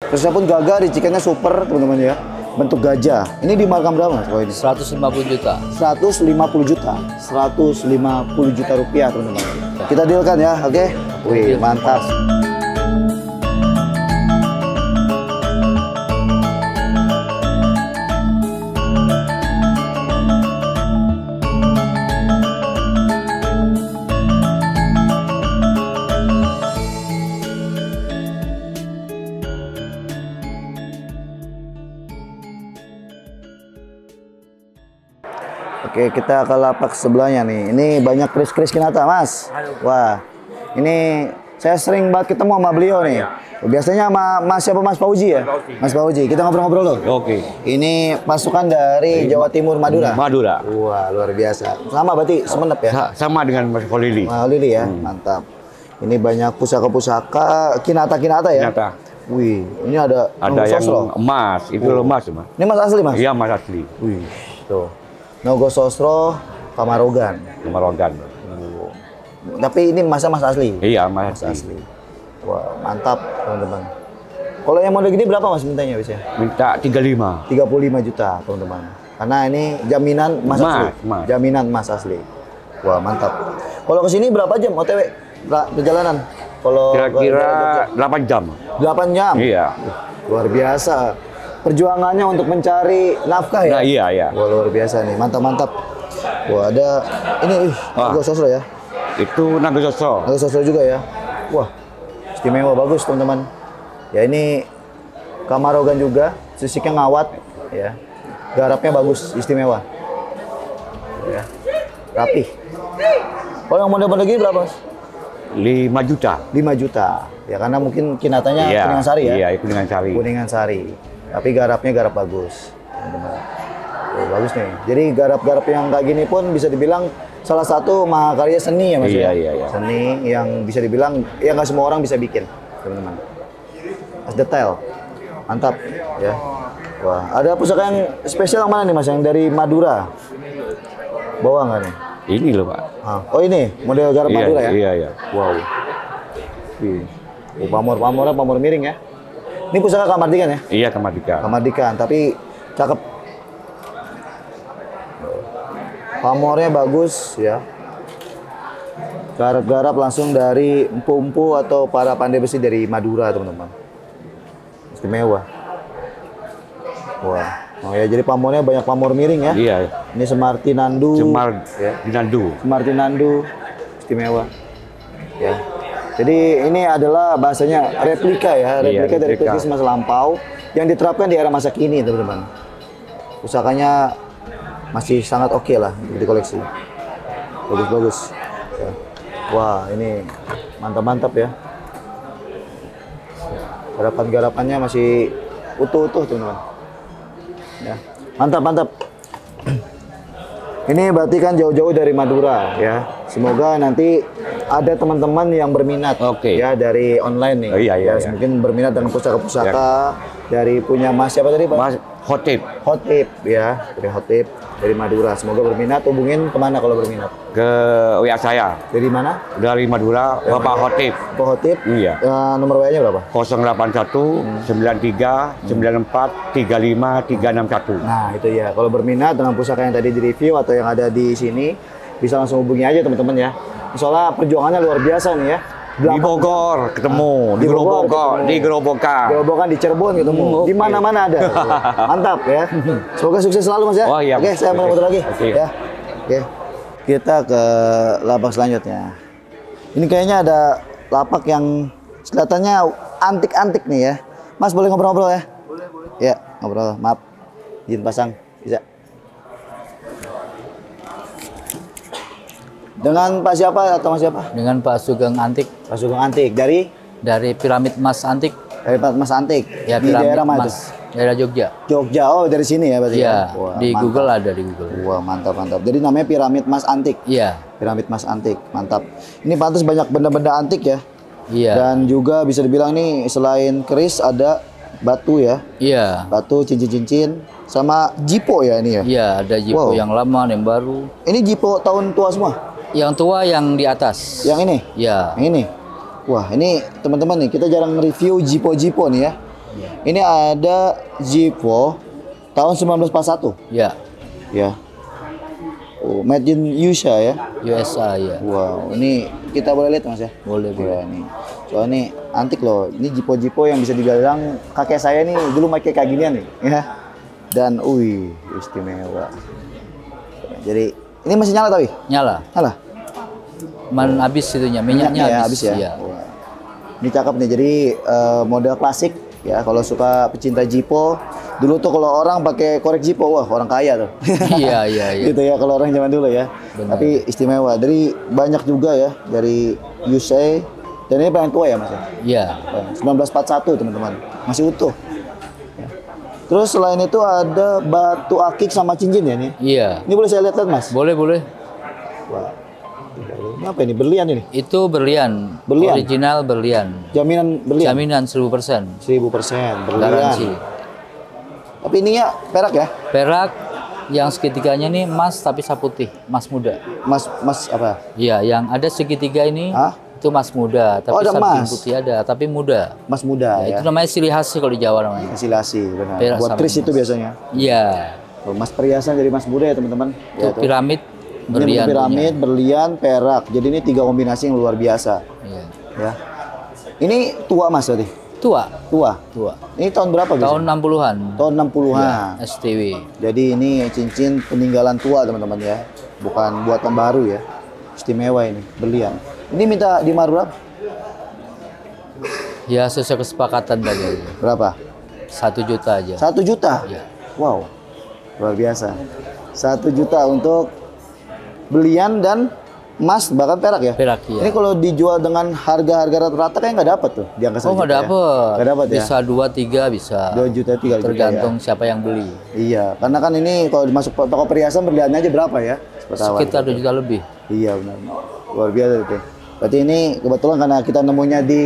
Terusnya pun gagah, ricikannya super teman-teman ya. Bentuk gajah. Ini di markam berapa Mas? Oh, ini 150 juta. 150 juta. 150 juta rupiah teman-teman. Kita dealkan ya, oke? Wih, mantap. Oke, kita ke lapak sebelahnya nih. Ini banyak kris-kris kinata, Mas. Wah, ini saya sering banget ketemu sama beliau nih. Biasanya sama Mas siapa? Mas Fauzi ya? Mas Fauzi. Kita ngobrol-ngobrol loh. Oke. Ini pasukan dari Jawa Timur, Madura. Madura. Wah, luar biasa. Sama berarti Semenep ya? Sama dengan Mas Kholili. Mas Kholili ya, mantap. Ini banyak pusaka-pusaka kinata-kinata ya? Kinata. Wih, ini ada yang emas. Itu emas, Mas. Ini Mas asli, Mas? Iya, Mas asli. Wih, tuh. Nogososro Pamarogan. Pamarogan. Tapi ini masa mas asli? Iya, mas asli. Wah, mantap teman-teman. Kalau yang model gini berapa Mas mintanya biasanya? Minta 35. 35 juta teman-teman. Karena ini jaminan mas asli. Jaminan mas asli. Wah, mantap. Kalau ke sini berapa jam OTW perjalanan? Kalau kira-kira 8 jam. 8 jam? Iya. Luar biasa. Perjuangannya untuk mencari nafkah ya? Nah, iya. Wah, luar biasa nih, mantap-mantap. Wah, ada ini Nogososro ya? Itu Nogososro. Nogososro juga ya? Wah, istimewa, bagus teman-teman. Ya ini Pamarogan juga, sisiknya ngawat ya. Garapnya bagus, istimewa. Ya. Rapih. Kalau yang model-model gini berapa, Mas? 5 juta. 5 juta. Ya karena mungkin kinatanya Kuningan Sari ya? Iya, Kuningan Sari. Kuningan Sari. Tapi garapnya garap bagus. Oh, bagus nih. Jadi garap-garap yang kayak gini pun bisa dibilang salah satu mahakarya seni ya Mas ya? Iya. Seni yang bisa dibilang ya nggak semua orang bisa bikin, teman-teman. Mas detail. Mantap ya. Wah, ada pusaka yang spesial yang mana nih Mas? Yang dari Madura. Bawa nggak nih? Ini loh, Pak. Oh ini model garap Madura ya? Iya. Wow. Oh, pamornya pamor miring ya. Ini pusaka Kamardikan ya? Iya, Kamardikan. Kamardikan, tapi cakep. Pamornya bagus ya. Garap-garap langsung dari empu-empu atau para pandai besi dari Madura, teman-teman. Istimewa. Wah. Oh ya, jadi pamornya banyak pamor miring ya? Iya. Ini Semartinandu. Semartinandu. Istimewa. Ya. Jadi ini adalah bahasanya replika ya, replika dari pelukis masa lampau yang diterapkan di era masa kini, teman-teman. Pusakanya masih sangat oke lah untuk dikoleksi. Bagus-bagus. Ya. Wah, ini mantap-mantap ya. Garapan-garapannya masih utuh-utuh, teman-teman. Ya. Mantap. Ini berarti kan jauh-jauh dari Madura ya. Semoga nanti ada teman-teman yang berminat ya dari online nih. Iya. Mungkin berminat dengan pusaka-pusaka dari punya Mas siapa tadi Pak? Mas Khotib ya, dari Khotib dari Madura. Semoga berminat, hubungin kemana kalau berminat? Ke WA saya. Dari mana? Dari Madura, Bapak Khotib. Pak Khotib? Iya. Nomor WA-nya berapa? 081 93 94 35 361. Nah, itu ya. Kalau berminat dengan pusaka yang tadi di-review atau yang ada di sini, bisa langsung hubungi aja teman-teman ya. Soalnya perjuangannya luar biasa nih ya. Di Bogor ketemu, di Gerobokan, di Cirebon ketemu, di mana-mana ada. Mantap ya. Semoga sukses selalu Mas ya. Oh, iya. Oke, saya mau foto lagi. Oke. Ya. Oke. Kita ke lapak selanjutnya. Ini kayaknya ada lapak yang kelihatannya antik-antik nih ya. Mas boleh ngobrol-ngobrol ya? Boleh. Ya, ngobrol. Maaf. Izin pasang. Bisa. Dengan Pak siapa atau Mas siapa? Dengan Pak Sugeng Antik. Pak Sugeng Antik dari Piramid Mas Antik. Dari Piramid Mas Antik. Ya, di daerah mana itu? Daerah Jogja. Jogja. Oh, dari sini ya berarti. Iya. Wah, di mantap. Google ada di Google. Wah, mantap. Jadi namanya Piramid Mas Antik. Iya. Piramid Mas Antik. Mantap. Ini pantas banyak benda-benda antik ya. Iya. Dan juga bisa dibilang nih selain keris ada batu ya. Iya. Batu, cincin-cincin sama jipo ya ini ya. Iya, ada jipo yang lama, yang baru. Ini jipo tahun tua semua? Yang tua yang di atas. Yang ini? Iya. Yang ini. Wah, ini teman-teman nih, kita jarang review jipo-jipo nih ya. Ini ada Zippo tahun 1941. Ya, Ya. Oh, made in USA ya. USA ya. Wow, ini kita boleh lihat Mas ya? Boleh, boleh. Ya, nih. Soalnya ini antik loh. Ini Zippo-Zippo yang bisa dibilang kakek saya nih dulu pakai kayak ginian nih, ya. Dan istimewa. Jadi ini masih nyala tapi? Nyala. Nyala. Habis itunya, minyaknya ya, habis. ya. Iya. Wah. Ini cakep nih. Jadi model klasik ya. Kalau suka pecinta Zippo, dulu tuh kalau orang pakai korek Zippo, wah orang kaya tuh. Iya, iya, iya. Gitu ya kalau orang zaman dulu ya. Benar. Tapi istimewa. Dari banyak juga ya dari USA. Dan ini paling tua ya Mas ya? Iya. 1941 teman-teman. Masih utuh. Ya. Terus selain itu ada batu akik sama cincin ya nih. Iya. Ini boleh saya lihat Mas? Boleh, boleh. Wah. Ini apa ini? Berlian ini? Itu berlian. Berlian? Original berlian. Jaminan berlian? Jaminan 1000%. 1000% berlian. Garansi. Tapi ininya perak ya? Perak yang segitiganya nih emas tapi saputih, emas muda. Mas apa? Iya, yang ada segitiga ini Hah? itu emas muda, tapi Oh, ada samping emas. putih ada, tapi muda. Mas muda Ya, ya? itu namanya silih hasil kalau di Jawa namanya. Hasilasi benar. Perak Buat sama kris itu emas. biasanya. Iya. Oh, mas perhiasan jadi mas muda ya teman-teman. Itu Ya, tuh. piramid Ini berlian. piramid, berlian, perak. Jadi ini 3 kombinasi yang luar biasa. Iya. Ya. Ini tua mas berarti? Tua, Tua. tua. Ini tahun berapa biasanya? Tahun 60-an. Tahun 60-an. Ya, STW. Jadi ini cincin peninggalan tua teman-teman ya. Bukan buatan baru ya. Istimewa ini, berlian. Ini minta di mahar berapa? Ya sesuai kesepakatan tadi aja. Berapa? 1 juta aja. 1 juta? Iya. Wow, luar biasa. 1 juta untuk belian dan emas bahkan perak ya? Perak ya. Ini kalau dijual dengan harga-harga rata-rata kayak nggak dapat tuh di angka 1 Oh, nggak juta ya? dapet. Nggak dapat ya? Bisa 2-3 bisa. 2 juta, 3 juta Tergantung siapa yang beli. ya? Iya, karena kan ini kalau masuk toko perhiasan berliannya aja berapa ya? Sepengetahuan. Sekitar 2 juta lebih. Iya benar, luar biasa itu. Berarti ini kebetulan karena kita nemunya di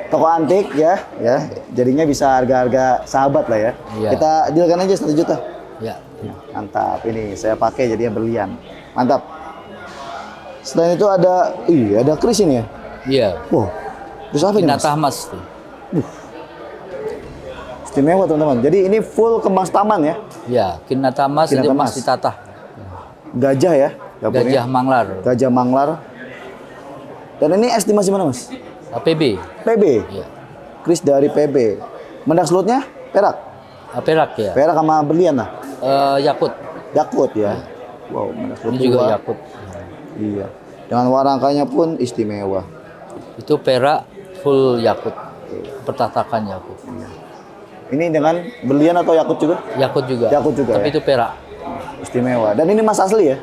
toko antik ya, jadinya bisa harga-harga sahabat lah ya. Iya. Kita dealkan aja 1 juta. Ya. Mantap, ini saya pakai jadinya berlian. Mantap. Selain itu ada kris ini ya. Iya. Wow, kris apa ini mas? Kinatah emas tuh. Istimewa teman-teman. Jadi ini full kembang taman ya. Ya, kinatah emas itu Kinatah emas emas. ditatah. Gajah ya. dapurnya. Gajah Manglar. Gajah Manglar. Dan ini estimasi mana mas? PB. PB. Iya. Kris dari PB. Mendak slotnya perak. Perak ya. Perak sama berlian lah. Yakut. Yakut ya. Wow, mendak slot Ini juga dua. yakut. Iya. Dengan warangkanya pun istimewa. Itu perak full yakut. Pertatakan yakut. Ini dengan berlian atau yakut juga? Yakut juga. Yakut juga Tapi ya? itu perak. Istimewa. Dan ini mas asli ya?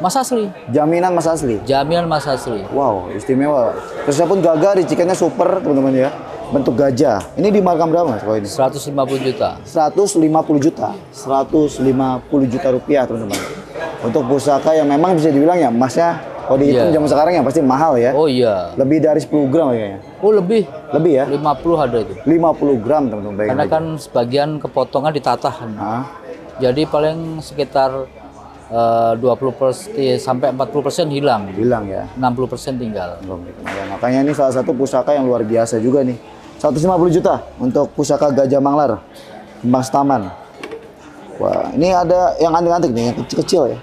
Mas asli. Jaminan mas asli. Jaminan mas asli. Wow, istimewa. Terusnya pun gagah, ricikannya super teman-teman ya. Bentuk gajah. Ini di markam berapa mas? Kalau ini? 150 juta. 150 juta. 150 juta rupiah teman-teman. Untuk pusaka yang memang bisa dibilang ya emasnya kalau dihitung Iya. zaman sekarang ya pasti mahal ya. Oh iya. Lebih dari 10 gram kayaknya. Oh lebih. Lebih ya? 50 ada itu. 50 gram teman-teman. bayangin Karena aja. kan sebagian kepotongan ditatah. Hah? Jadi paling sekitar 20% sampai 40% hilang. Bilang ya. 60% tinggal. Belum dikenal. Makanya ini salah satu pusaka yang luar biasa juga nih. 150 juta untuk pusaka Gajah Manglar. Kembang Taman. Wah, ini ada yang antik-antik nih, yang kecil-kecil ya.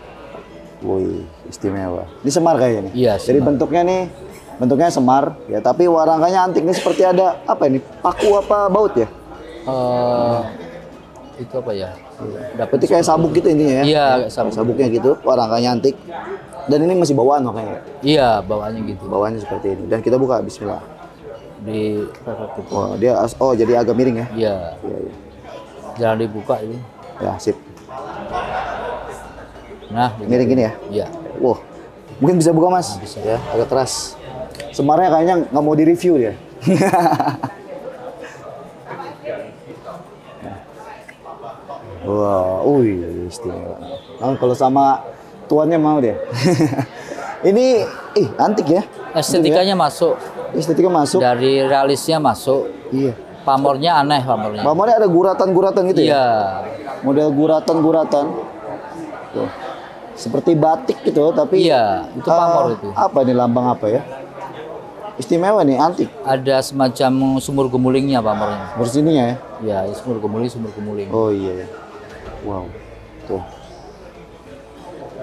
Wih, istimewa. Ini semar kayaknya nih. Iya, Jadi semar. bentuknya semar ya, tapi warangkanya antik. Ini seperti ada apa ini? Paku apa baut ya? Itu apa ya? Berarti kayak sabuk gitu intinya ya. Iya, kayak sabuk. Sabuknya gitu, warangkanya antik. Dan ini masih bawaan makanya. Iya, bawaannya gitu. Bawaannya seperti ini. Dan kita buka bismillah. Di gitu. Wah, dia jadi agak miring ya. Iya. Iya, iya. Jangan dibuka ini. Ya, sip. Nah, Miring gini ya. Iya. Wow, mungkin bisa buka mas? Bisa. Ya, agak keras. Semarnya kayaknya nggak mau direview dia. Wah, istimewa. Nah, kalau sama tuannya mau dia. Ini, antik ya. Estetikanya masuk. Estetika masuk. Dari realisnya masuk. Iya. Pamornya aneh pamornya. Pamornya ada guratan-guratan gitu ya? Iya. Model guratan-guratan. Tuh. Seperti batik gitu, tapi Iya, itu pamor itu. Apa ini lambang apa ya? istimewa nih, antik. Ada semacam sumur gemulingnya Pak Marnya. Bersininya ya. Ya, sumur gemuling. Oh iya ya. Wow. Tuh.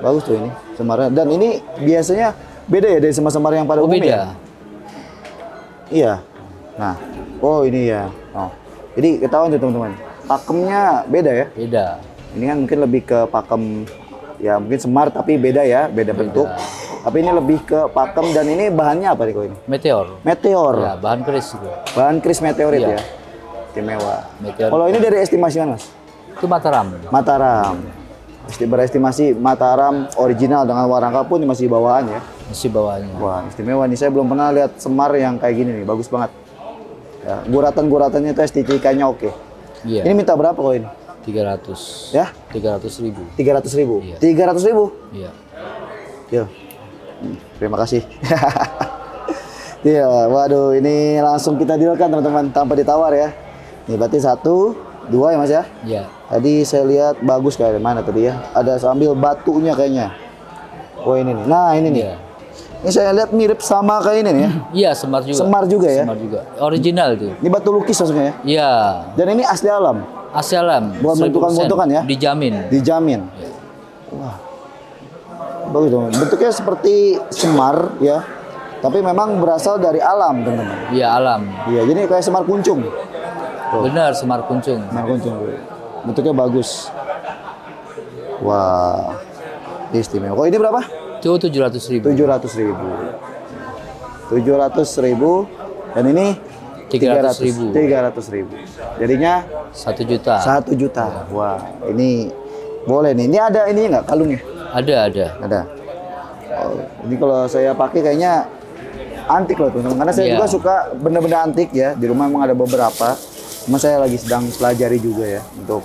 Bagus tuh ini semarnya. Dan ini biasanya beda ya dari semar-semar yang pada umumnya. Beda. Iya. Nah, oh ini ya. Oh. Jadi ketahuan tuh teman-teman. Pakemnya beda ya. Beda. Ini kan mungkin lebih ke pakem ya mungkin semar tapi beda ya, beda bentuk. Tapi ini lebih ke pakem dan ini bahannya apa nih kok ini? Meteor. Meteor. Ya, bahan keris juga. Bahan keris meteorit Iya. ya. Istimewa. Meteor. Kalau ini dari estimasi mana, Mas? Itu Mataram. Mataram. Berestimasi Mataram original dengan warangka pun masih bawaan ya. Masih bawahnya. Wah, istimewa nih. Saya belum pernah lihat semar yang kayak gini nih. Bagus banget. Ya, guratan-guratannya itu estetikanya oke. Iya. Ini minta berapa kok ini? 300. Ya? 300.000. 300.000. Iya. 300.000. Iya. Yo. Terima kasih. Iya, waduh, ini langsung kita dealkan teman-teman tanpa ditawar ya. Ini berarti 1, 2 ya Mas ya? Iya. Tadi saya lihat bagus kayak mana tadi ya? Ada sambil batunya kayaknya. Oh ini nih. Nah ini nih. Iya. Ini saya lihat mirip sama kayak ini nih ya. Iya, semar juga. Semar juga ya. Semar juga. Original tuh. Ini batu lukis maksudnya ya. Iya. Dan ini asli alam. Asli alam. Bukan 1000%. bentukan-bentukan ya? Dijamin. Dijamin. Wah. Bagus dong. Bentuknya seperti semar ya. Tapi memang berasal dari alam, teman-teman. Iya, alam. Iya, jadi kayak semar kuncung. Benar, semar kuncung. Semar kuncung. Bentuknya bagus. Wah. Istimewa. Kok ini berapa? Itu 700.000. 700.000. 700.000 dan ini 300.000. 300.000. Jadinya 1 juta. 1 juta. Wah, ini boleh nih. Ini ada ini nggak kalungnya? Ada. Ada. Oh, ini kalau saya pakai kayaknya antik loh teman-teman. Karena saya Iya. juga suka benda-benda antik ya. Di rumah memang ada beberapa. Cuma saya lagi sedang pelajari juga ya untuk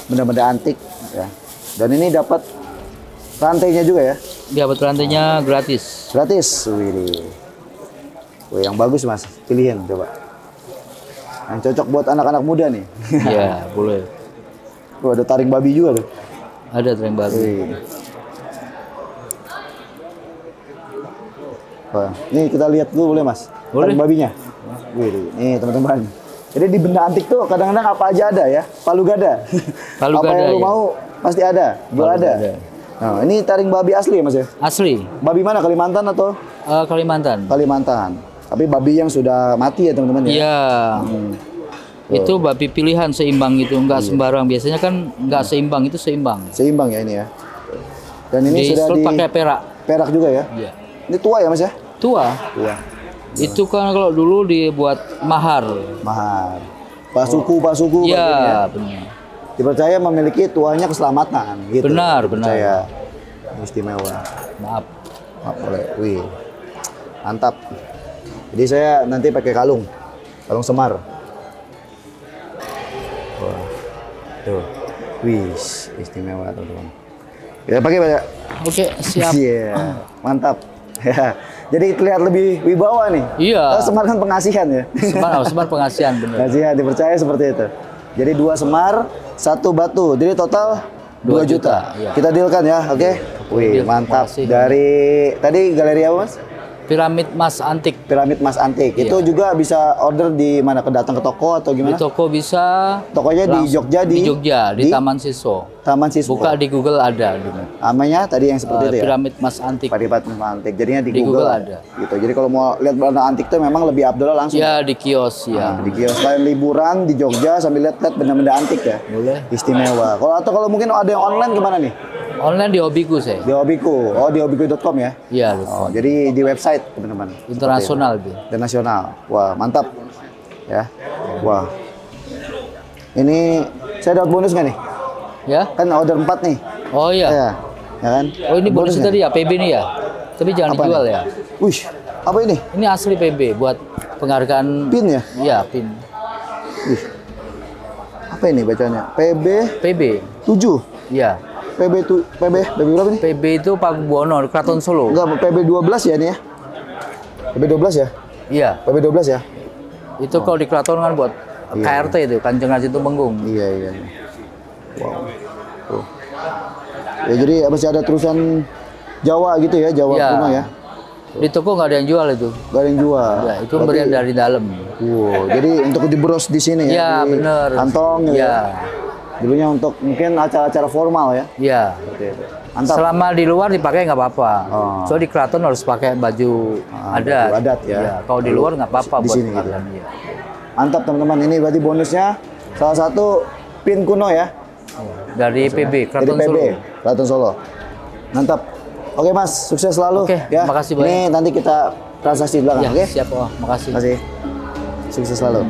benda-benda antik ya. Dan ini dapat rantainya juga ya. Dapat rantainya gratis. Gratis. Wih. Wih, yang bagus Mas. Pilihin coba. Yang cocok buat anak-anak muda nih. Iya, boleh. Wah, ada taring babi juga tuh. Ada tren baru. Wih. Wah, ini kita lihat dulu boleh Mas? Boleh. Taring babinya. Wih, nih teman-teman. Jadi di benda antik tuh kadang-kadang apa aja ada ya. Palu gada. Palu apa gada, yang lu ya. mau pasti ada. Juga Palu ada. gada. Nah, ini taring babi asli ya Mas ya? Asli. Babi mana? Kalimantan atau? Kalimantan. Kalimantan. Tapi babi yang sudah mati ya teman-teman ya? Iya. Itu babi pilihan seimbang itu, enggak sembarang. Biasanya kan enggak seimbang, itu seimbang. Seimbang ya ini ya. Dan ini Di sudah slot pakai perak. perak juga ya? Iya. Ini tua ya Mas ya? Tua. Tua. Itu kan kalau dulu dibuat mahar. Mahal. Pasuku begini ya. Iya, benar. Dipercaya memiliki tuanya keselamatan gitu. Benar, Dipercaya. Istimewa. Maaf. Maaf boleh. Wih. Mantap. Jadi saya nanti pakai kalung semar. Wah. Tuh. Wih, istimewa teman-teman. Kita pakai banyak. Oke, siap. Iya. Mantap. Ya. Jadi terlihat lebih wibawa nih. Iya. Semar kan pengasihan ya. Semar pengasihan benar. Pengasihan dipercaya seperti itu. Jadi 2 semar, 1 batu. Jadi total 2 juta. Iya. Kita dealkan ya, oke? Wih, Deal. mantap. Makasih. Dari tadi galeri apa, Mas? Piramid Mas Antik. Piramid Mas Antik. Iya. Itu juga bisa order di mana? Datang ke toko atau Di gimana? toko bisa. Tokonya di langsung- Jogja di Jogja, di Taman Siso. Taman Siswa. Buka di Google ada. Namanya tadi yang seperti itu ya? Piramid Mas Antik. Piramid Mas Antik. Jadinya di Di Google, Google ada. Gitu. Jadi kalau mau lihat barang antik tuh memang lebih abdul langsung. Ya di kios ya. Di kios kalian liburan di Jogja sambil lihat benda-benda antik ya. Boleh. Istimewa. Kalau mungkin ada yang online gimana nih? Online di Hobiku saya. Di Hobiku. Oh, di hobiku.com ya. Iya, Oh, jadi di website teman-teman. internasional Seperti itu. itu. Internasional. Wah, mantap. Ya. Wah. Ini saya dapat bonus nggak nih? Ya. Kan order 4 nih. Oh iya. Ya. Ya kan? Oh ini bonusnya nggak? tadi ya PB nih ya. Tapi jangan Apa dijual nih? ya. Wih, apa ini? Ini asli PB buat penghargaan. Pin ya? Iya pin. Wih. Apa ini bacanya? PB PB. 7. Iya. PB berapa nih? PB itu Pak Buwono Kraton Solo. Enggak, PB 12 ya ini ya? PB 12 ya? Iya. PB 12 ya? Itu kalau di Kraton kan buat Iya. KRT itu Kanjeng Ratu Tumenggung. Iya. Wow. Tuh. Ya jadi masih ada terusan Jawa gitu ya, Jawa Iya. kuno ya. Di toko nggak ada yang jual itu. Gak ada yang jual. Ya, itu pemberian dari dalam. Wow, jadi untuk dibros di sini ya? Iya, di bener. Kantong gitu Iya. ya? Dulunya untuk mungkin acara-acara formal ya? Iya. Seperti itu. Mantap. Selama di luar dipakai nggak apa-apa. Oh. So di keraton harus pakai baju adat. baju adat ya. Iya, kalau di luar nggak apa-apa Di buat sini gitu. keraton. Iya. Mantap teman-teman, ini berarti bonusnya salah satu pin kuno ya? Dari PB, Dari Keraton PB, Solo. Keraton Solo. Mantap. Oke Mas, sukses selalu. Oke, ya. makasih Ini banyak. nanti kita transaksi di belakang, Ya, oke? siap. Oh, makasih. Makasih. Sukses selalu.